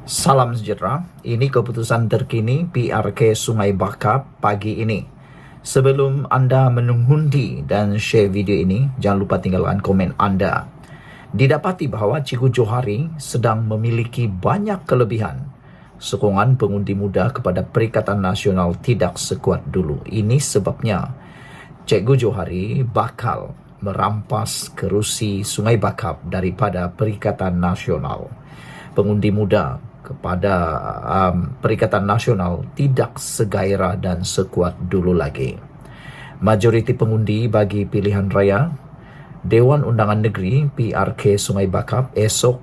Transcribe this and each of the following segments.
Salam sejahtera, ini keputusan terkini PRK Sungai Bakap pagi ini. Sebelum anda mengundi dan share video ini, jangan lupa tinggalkan komen anda. Didapati bahawa Cikgu Johari sedang memiliki banyak kelebihan. Sokongan pengundi muda kepada Perikatan Nasional tidak sekuat dulu. Ini sebabnya Cikgu Johari bakal merampas kerusi Sungai Bakap daripada Perikatan Nasional. Pengundi muda kepada Perikatan Nasional tidak segairah dan sekuat dulu lagi. Majoriti pengundi bagi pilihan raya Dewan Undangan Negeri PRK Sungai Bakap esok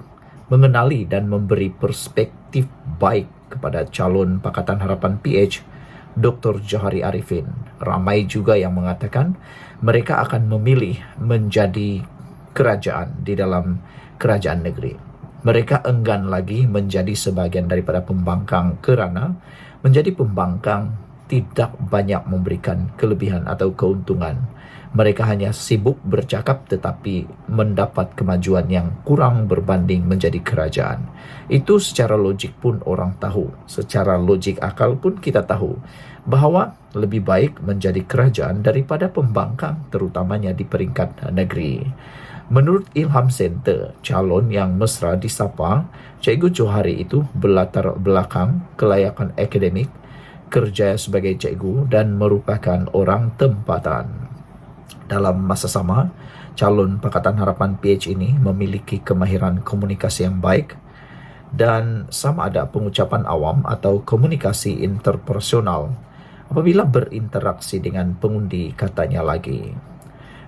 mengenali dan memberi perspektif baik kepada calon Pakatan Harapan PH Dr. Johari Arifin. Ramai juga yang mengatakan mereka akan memilih menjadi kerajaan di dalam kerajaan negeri. Mereka enggan lagi menjadi sebahagian daripada pembangkang kerana menjadi pembangkang tidak banyak memberikan kelebihan atau keuntungan. Mereka hanya sibuk bercakap tetapi mendapat kemajuan yang kurang berbanding menjadi kerajaan. Itu secara logik pun orang tahu. Secara logik akal pun kita tahu bahawa lebih baik menjadi kerajaan daripada pembangkang, terutamanya di peringkat negeri. Menurut Ilham Center, calon yang mesra disapa Cikgu Johari itu berlatar belakang kelayakan akademik, kerja sebagai cikgu dan merupakan orang tempatan. Dalam masa sama, calon Pakatan Harapan PH ini memiliki kemahiran komunikasi yang baik dan sama ada pengucapan awam atau komunikasi interpersonal apabila berinteraksi dengan pengundi, katanya lagi.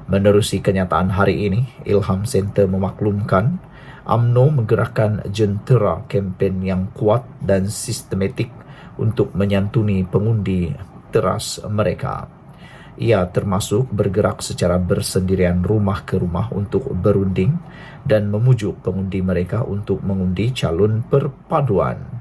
Menerusi kenyataan hari ini, Ilham Center memaklumkan UMNO menggerakkan jentera kempen yang kuat dan sistematik untuk menyantuni pengundi teras mereka. Ia termasuk bergerak secara bersendirian rumah ke rumah untuk berunding dan memujuk pengundi mereka untuk mengundi calon perpaduan.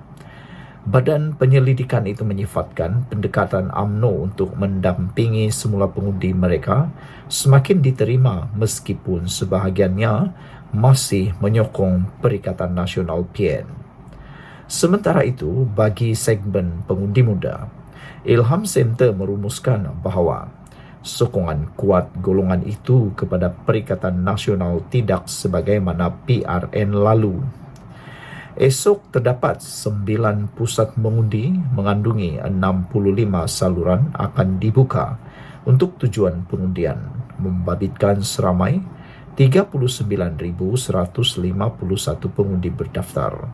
Badan penyelidikan itu menyifatkan pendekatan UMNO untuk mendampingi semula pengundi mereka semakin diterima meskipun sebahagiannya masih menyokong Perikatan Nasional PN. Sementara itu, bagi segmen pengundi muda, Ilham Center merumuskan bahawa sokongan kuat golongan itu kepada Perikatan Nasional tidak sebagaimana PRN lalu. Esok terdapat 9 pusat mengundi mengandungi 65 saluran akan dibuka untuk tujuan pengundian, membabitkan seramai 39,151 pengundi berdaftar.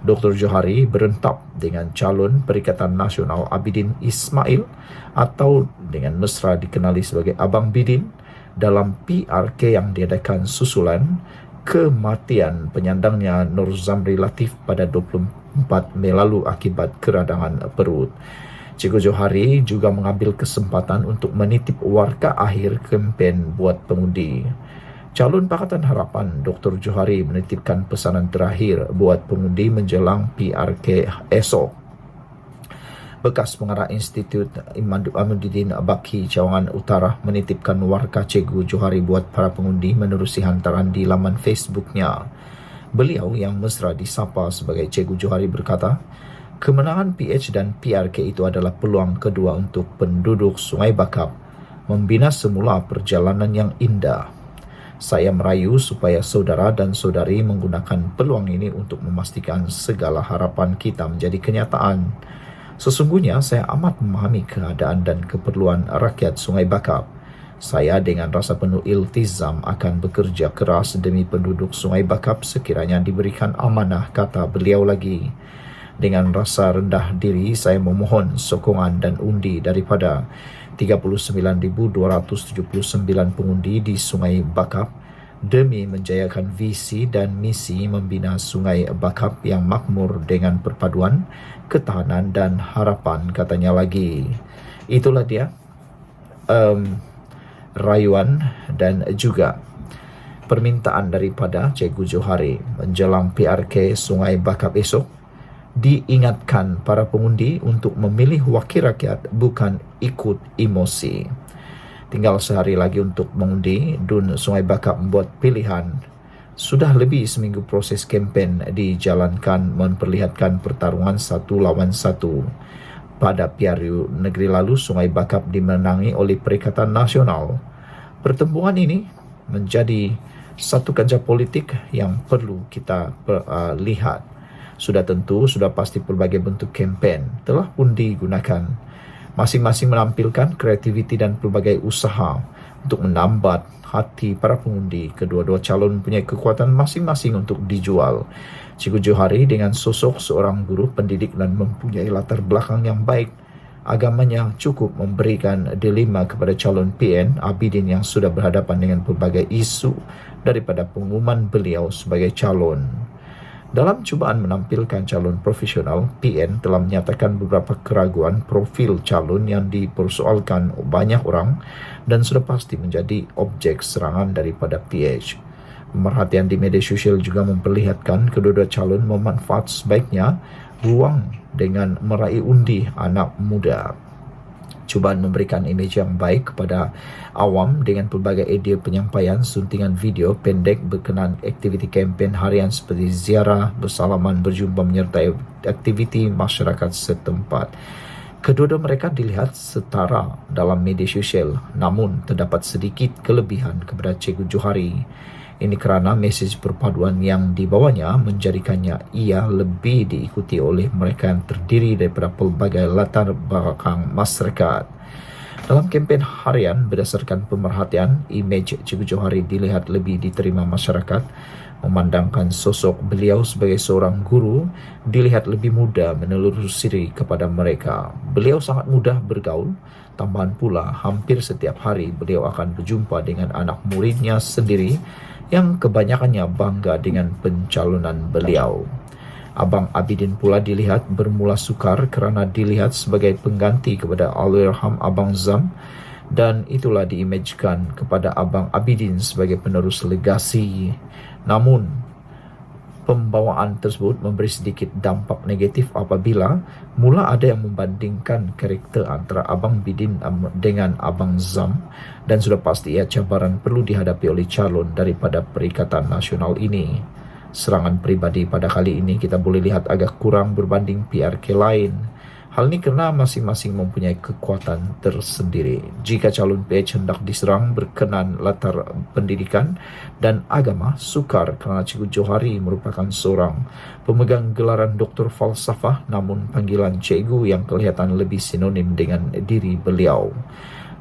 Dr. Johari berentap dengan calon Perikatan Nasional Abidin Ismail atau dengan mesra dikenali sebagai Abang Bidin dalam PRK yang diadakan susulan kematian penyandangnya Nur Zamri Latif pada 24 Mei lalu akibat keradangan perut. Cikgu Johari juga mengambil kesempatan untuk menitip warka akhir kempen buat pengundi. Calon Pakatan Harapan Dr. Johari menitipkan pesanan terakhir buat pengundi menjelang PRK esok. Bekas pengarah Institut Imaduddin Baki Cawangan Utara menitipkan warka Cikgu Johari buat para pengundi menerusi hantaran di laman Facebooknya. Beliau yang mesra disapa sebagai Cikgu Johari berkata, kemenangan PH dan PRK itu adalah peluang kedua untuk penduduk Sungai Bakap membina semula perjalanan yang indah. Saya merayu supaya saudara dan saudari menggunakan peluang ini untuk memastikan segala harapan kita menjadi kenyataan. Sesungguhnya saya amat memahami keadaan dan keperluan rakyat Sungai Bakap. Saya dengan rasa penuh iltizam akan bekerja keras demi penduduk Sungai Bakap sekiranya diberikan amanah, kata beliau lagi. Dengan rasa rendah diri, saya memohon sokongan dan undi daripada 39,279 pengundi di Sungai Bakap demi menjayakan visi dan misi membina Sungai Bakap yang makmur dengan perpaduan, ketahanan dan harapan, katanya lagi. Itulah dia rayuan dan juga permintaan daripada Cikgu Johari menjelang PRK Sungai Bakap esok. Diingatkan para pengundi untuk memilih wakil rakyat, bukan ikut emosi. Tinggal sehari lagi untuk mengundi. Dun Sungai Bakap membuat pilihan Sudah lebih seminggu proses kempen dijalankan memperlihatkan pertarungan satu lawan satu. Pada PRU negeri lalu, Sungai Bakap dimenangi oleh Perikatan Nasional. Pertempuran ini menjadi satu kancah politik yang perlu kita lihat. Sudah tentu, sudah pasti berbagai bentuk kempen telah pun digunakan. Masing-masing menampilkan kreativiti dan pelbagai usaha untuk menambat hati para pengundi. Kedua-dua calon mempunyai kekuatan masing-masing untuk dijual. Cikgu Johari dengan sosok seorang guru pendidik dan mempunyai latar belakang yang baik, agamanya cukup memberikan dilema kepada calon PN Abidin yang sudah berhadapan dengan pelbagai isu daripada pengumuman beliau sebagai calon. Dalam cubaan menampilkan calon profesional, PN telah menyatakan beberapa keraguan profil calon yang dipersoalkan banyak orang dan sudah pasti menjadi objek serangan daripada PH. Pemerhatian di media sosial juga memperlihatkan kedua-dua calon memanfaat sebaiknya ruang dengan meraih undi anak muda. Cubaan memberikan imej yang baik kepada awam dengan pelbagai idea penyampaian suntingan video pendek berkenaan aktiviti kempen harian seperti ziarah, bersalaman, berjumpa menyertai aktiviti masyarakat setempat. Kedua-dua mereka dilihat setara dalam media sosial, namun terdapat sedikit kelebihan kepada Cikgu Johari. Ini kerana mesej perpaduan yang dibawanya menjadikannya ia lebih diikuti oleh mereka yang terdiri daripada pelbagai latar belakang masyarakat. Dalam kempen harian, berdasarkan pemerhatian, imej Cikgu Johari dilihat lebih diterima masyarakat. Memandangkan sosok beliau sebagai seorang guru, dilihat lebih mudah menelusuri kepada mereka. Beliau sangat mudah bergaul. Tambahan pula, hampir setiap hari beliau akan berjumpa dengan anak muridnya sendiri yang kebanyakannya bangga dengan pencalonan beliau. Abang Abidin pula dilihat bermula sukar kerana dilihat sebagai pengganti kepada Allahyarham Abang Zam, dan itulah diimejkan kepada Abang Abidin sebagai penerus legasi. Namun, pembawaan tersebut memberi sedikit dampak negatif apabila mula ada yang membandingkan karakter antara Abang Bidin dengan Abang Zam, dan sudah pasti ia cabaran perlu dihadapi oleh calon daripada Perikatan Nasional ini. Serangan peribadi pada kali ini kita boleh lihat agak kurang berbanding PRK lain. Hal ini kerana masing-masing mempunyai kekuatan tersendiri. Jika calon PH hendak diserang berkenan latar pendidikan dan agama, sukar kerana Cikgu Johari merupakan seorang pemegang gelaran Doktor Falsafah, namun panggilan cikgu yang kelihatan lebih sinonim dengan diri beliau.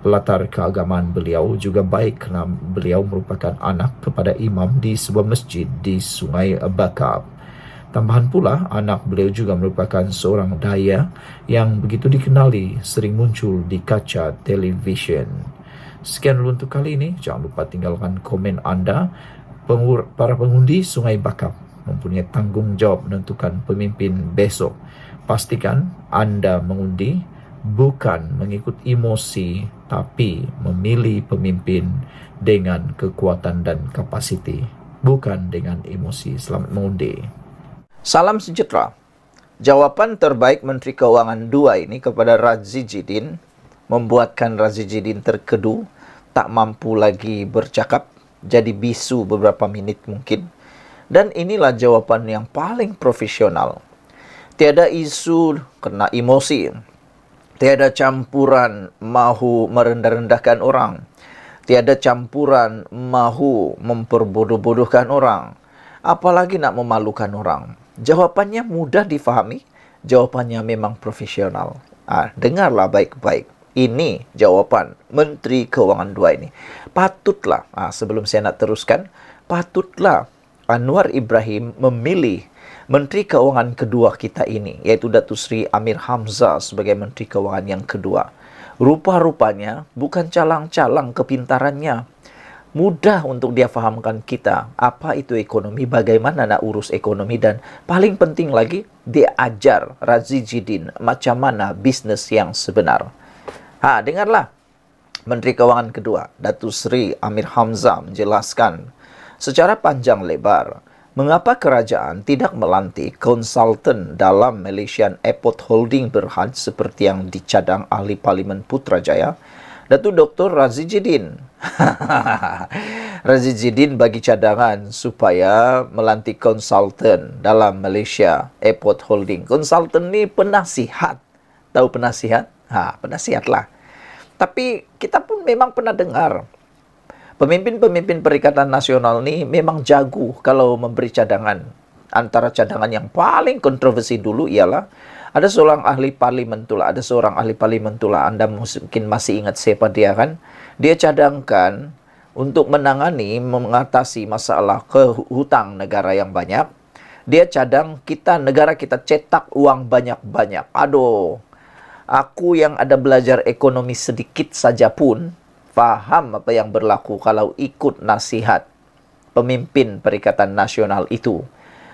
Latar keagamaan beliau juga baik kerana beliau merupakan anak kepada imam di sebuah masjid di Sungai Bakap. Tambahan pula, anak beliau juga merupakan seorang daya yang begitu dikenali, sering muncul di kaca televisyen. Sekian dulu untuk kali ini. Jangan lupa tinggalkan komen anda. Para pengundi Sungai Bakap mempunyai tanggungjawab menentukan pemimpin besok. Pastikan anda mengundi bukan mengikut emosi, tapi memilih pemimpin dengan kekuatan dan kapasiti, bukan dengan emosi. Selamat mengundi. Salam sejahtera. Jawapan terbaik Menteri Keuangan 2 ini kepada Razi Jidin membuatkan Razi Jidin terkedu, tak mampu lagi bercakap, jadi bisu beberapa menit mungkin. Dan inilah jawapan yang paling profesional. Tiada isu kena emosi. Tiada campuran mahu merendah-rendahkan orang. Tiada campuran mahu memperbodoh-bodohkan orang. Apalagi nak memalukan orang. Jawapannya mudah difahami. Jawapannya memang profesional. Dengarlah baik-baik. Ini jawapan Menteri Keuangan 2 ini. Patutlah, sebelum saya nak teruskan, patutlah Anwar Ibrahim memilih Menteri Keuangan kedua kita ini, iaitu Datuk Seri Amir Hamzah sebagai Menteri Keuangan yang kedua. Rupa-rupanya bukan calang-calang kepintarannya. Mudah untuk dia fahamkan kita apa itu ekonomi, bagaimana nak urus ekonomi, dan paling penting lagi, dia ajar Razi Jidin macam mana bisnes yang sebenar. Dengarlah. Menteri Keuangan kedua, Datuk Seri Amir Hamzah menjelaskan secara panjang lebar mengapa kerajaan tidak melantik konsultan dalam Malaysian Airport Holding Berhad seperti yang dicadang ahli Parlimen Putrajaya, Datuk Dr. Razi Jidin. Razizidin bagi cadangan supaya melantik konsultan dalam Malaysia Airport Holding. Konsultan ni penasihat. Tahu penasihat? Penasihat lah. Tapi kita pun memang pernah dengar pemimpin-pemimpin Perikatan Nasional ni memang jago kalau memberi cadangan. Antara cadangan yang paling kontroversi dulu ialah ada seorang ahli parlimen tu lah. Anda mungkin masih ingat siapa dia kan? Dia cadangkan untuk mengatasi masalah hutang negara yang banyak. Dia cadang negara kita cetak uang banyak-banyak. Aduh, aku yang ada belajar ekonomi sedikit saja pun faham apa yang berlaku kalau ikut nasihat pemimpin Perikatan Nasional itu.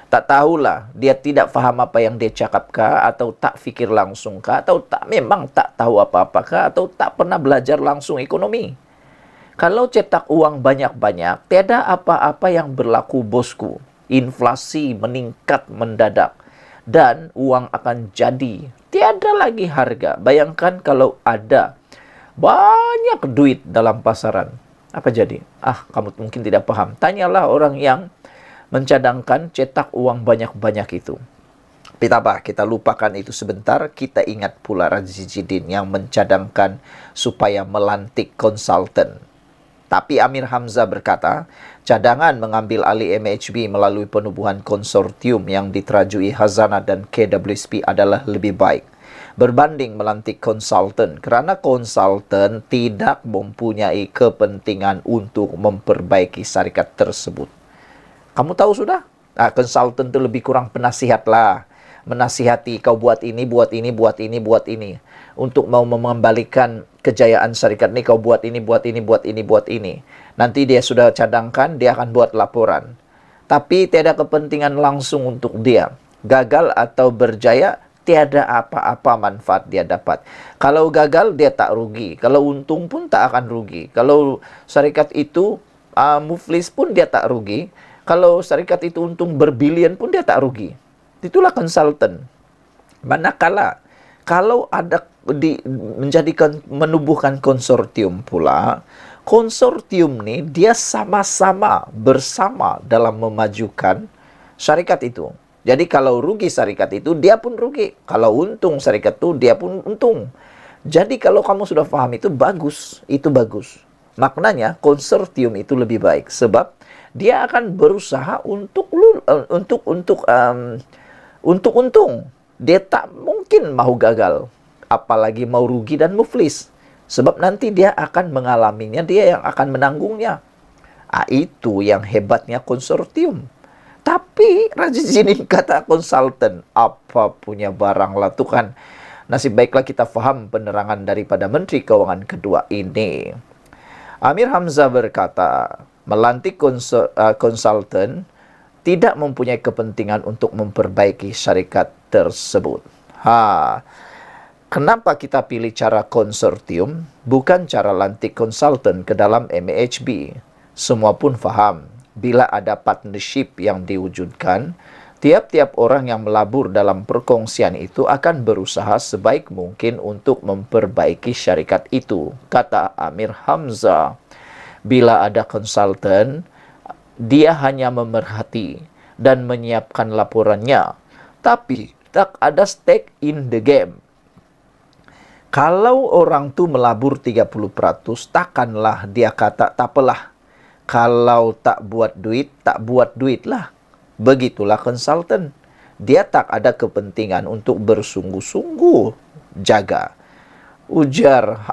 Tak tahulah dia tidak faham apa yang dia cakapkah, atau tak fikir langsung kah, atau memang tak tahu apa-apakah, atau tak pernah belajar langsung ekonomi. Kalau cetak uang banyak-banyak, tiada apa-apa yang berlaku, bosku. Inflasi meningkat mendadak dan uang akan jadi tiada lagi harga. Bayangkan kalau ada banyak duit dalam pasaran, apa jadi? Kamu mungkin tidak paham. Tanyalah orang yang mencadangkan cetak uang banyak-banyak itu. Kita lupakan itu sebentar. Kita ingat pula Razizidin yang mencadangkan supaya melantik konsultan. Tapi Amir Hamzah berkata, cadangan mengambil alih MHB melalui penubuhan konsortium yang diterajui Khazanah dan KWSP adalah lebih baik berbanding melantik konsultan, kerana konsultan tidak mempunyai kepentingan untuk memperbaiki syarikat tersebut. Kamu tahu sudah? Konsultan itu lebih kurang penasihat lah. Menasihati, kau buat ini, buat ini, buat ini, buat ini. Untuk mau mengembalikan kejayaan syarikat ini, kau buat ini, buat ini, buat ini, buat ini. Nanti dia sudah cadangkan, dia akan buat laporan. Tapi tiada kepentingan langsung untuk dia. Gagal atau berjaya, tiada apa-apa manfaat dia dapat. Kalau gagal, dia tak rugi. Kalau untung pun tak akan rugi. Kalau syarikat itu muflis pun dia tak rugi. Kalau syarikat itu untung berbilion pun dia tak rugi. Itulah konsultan. Manakala kalau ada menubuhkan konsortium pula, konsortium ni dia sama-sama bersama dalam memajukan syarikat itu. Jadi kalau rugi syarikat itu, dia pun rugi. Kalau untung syarikat itu, dia pun untung. Jadi kalau kamu sudah paham itu bagus, Maknanya konsortium itu lebih baik sebab dia akan berusaha untuk untung. Dia tak mungkin mau gagal, apalagi mau rugi dan muflis. Sebab nanti dia akan mengalaminya, dia yang akan menanggungnya. Itu yang hebatnya konsortium. Tapi Razizidin kata konsultan, apa punya barang lah tu kan. Nasib baiklah kita faham penerangan daripada Menteri Keuangan kedua ini. Amir Hamzah berkata, melantik konsultan tidak mempunyai kepentingan untuk memperbaiki syarikat tersebut. Kenapa kita pilih cara konsortium, bukan cara lantik konsultan ke dalam MHB? Semua pun faham, bila ada partnership yang diwujudkan, tiap-tiap orang yang melabur dalam perkongsian itu akan berusaha sebaik mungkin untuk memperbaiki syarikat itu, kata Amir Hamzah. Bila ada konsultan, dia hanya memerhati dan menyiapkan laporannya, tapi tak ada stake in the game. Kalau orang tu melabur 30%, takkanlah dia kata, tak apalah. Kalau tak buat duit, tak buat duit lah. Begitulah konsultan. Dia tak ada kepentingan untuk bersungguh-sungguh jaga. Ujar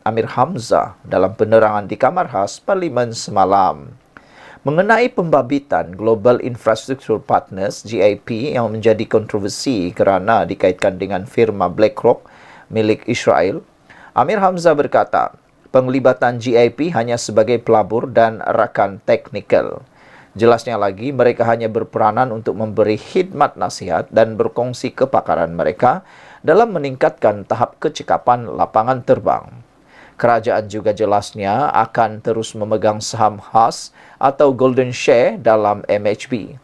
Amir Hamzah dalam penerangan di Kamar Khas Parlimen semalam. Mengenai pembabitan Global Infrastructure Partners (GIP) yang menjadi kontroversi kerana dikaitkan dengan firma BlackRock milik Israel, Amir Hamzah berkata, penglibatan GIP hanya sebagai pelabur dan rakan teknikal. Jelasnya lagi, mereka hanya berperanan untuk memberi khidmat nasihat dan berkongsi kepakaran mereka dalam meningkatkan tahap kecekapan lapangan terbang. Kerajaan juga jelasnya akan terus memegang saham khas atau golden share dalam MHB.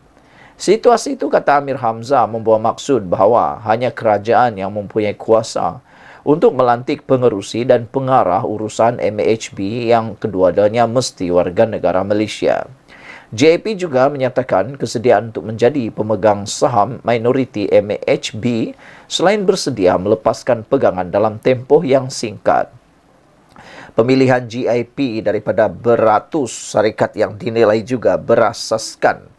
Situasi itu, kata Amir Hamzah, membawa maksud bahawa hanya kerajaan yang mempunyai kuasa untuk melantik pengerusi dan pengarah urusan MHB yang kedua-duanya mesti warga negara Malaysia. JAP juga menyatakan kesediaan untuk menjadi pemegang saham minoriti MHB selain bersedia melepaskan pegangan dalam tempoh yang singkat. Pemilihan GIP daripada beratus syarikat yang dinilai juga berasaskan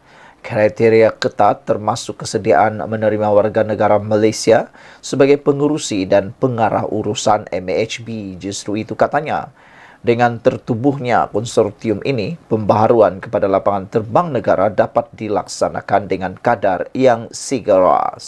kriteria ketat termasuk kesediaan menerima warga negara Malaysia sebagai pengurusi dan pengarah urusan MHB. Justru itu katanya, dengan tertubuhnya konsortium ini, pembaharuan kepada lapangan terbang negara dapat dilaksanakan dengan kadar yang segera.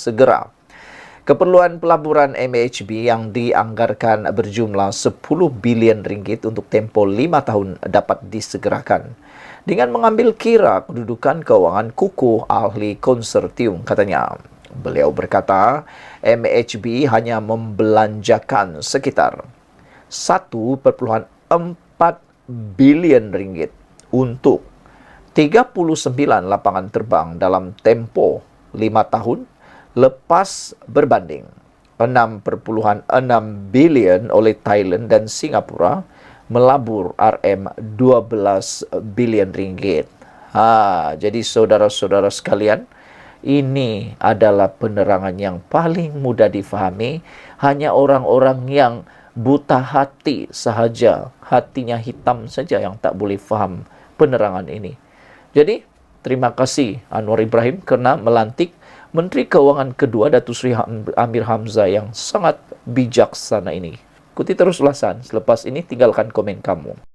Keperluan pelaburan MHB yang dianggarkan berjumlah 10 bilion ringgit untuk tempoh 5 tahun dapat disegerakan. Dengan mengambil kira kedudukan keuangan kukuh ahli konsortium, katanya. Beliau berkata, MHB hanya membelanjakan sekitar 1,4 bilion ringgit untuk 39 lapangan terbang dalam tempoh 5 tahun lepas berbanding 6,6 bilion oleh Thailand dan Singapura melabur RM12 bilion ringgit. Jadi saudara-saudara sekalian, ini adalah penerangan yang paling mudah difahami. Hanya orang-orang yang buta hati sahaja, hatinya hitam saja yang tak boleh faham penerangan ini. Jadi, terima kasih Anwar Ibrahim kerana melantik Menteri Keuangan kedua Datuk Seri Amir Hamzah yang sangat bijaksana ini. Ikuti terus ulasan. Selepas ini tinggalkan komen kamu.